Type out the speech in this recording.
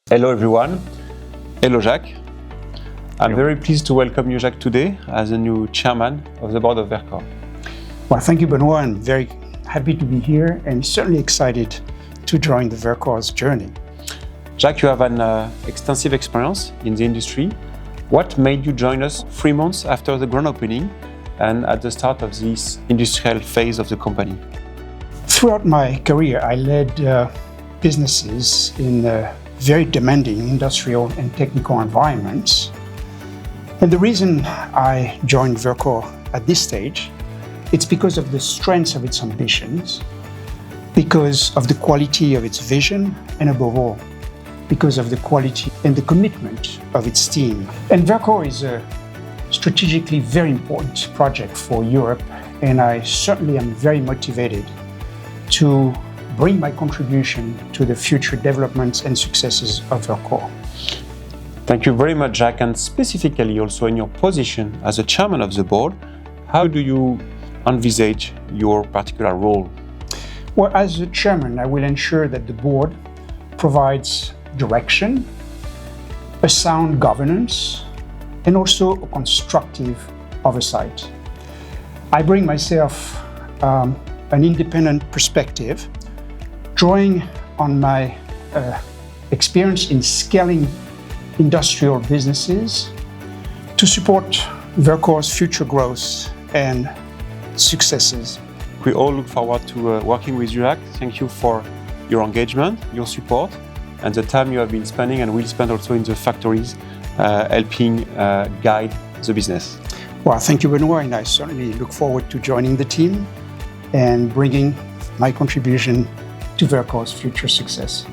Hello everyone. Hello Jacques. I'm very pleased to welcome you, Jacques, today as a new chairman of the board of Verkor. Well, thank you, Benoit. I'm very happy to be here and certainly excited to join the Verkor's journey. Jacques, you have an extensive experience in the industry. What made you join us 3 months after the grand opening and at the start of this industrial phase of the company? Throughout my career, I led businesses in very demanding industrial and technical environments. And the reason I joined Verkor at this stage, it's because of the strength of its ambitions, because of the quality of its vision, and above all, because of the quality and the commitment of its team. And Verkor is a strategically very important project for Europe, and I certainly am very motivated to bring my contribution to the future developments and successes of Verkor. Thank you very much, Jacques, and specifically also in your position as a chairman of the board, how do you envisage your particular role? Well, as a chairman, I will ensure that the board provides direction, a sound governance, and also a constructive oversight. I bring myself an independent perspective, drawing on my experience in scaling industrial businesses to support Verkor's future growth and successes. We all look forward to working with you, Jacques. Thank you for your engagement, your support, and the time you have been spending and will spend also in the factories helping guide the business. Well, thank you, Benoit, and I certainly look forward to joining the team and bringing my contribution to Verkor's future success.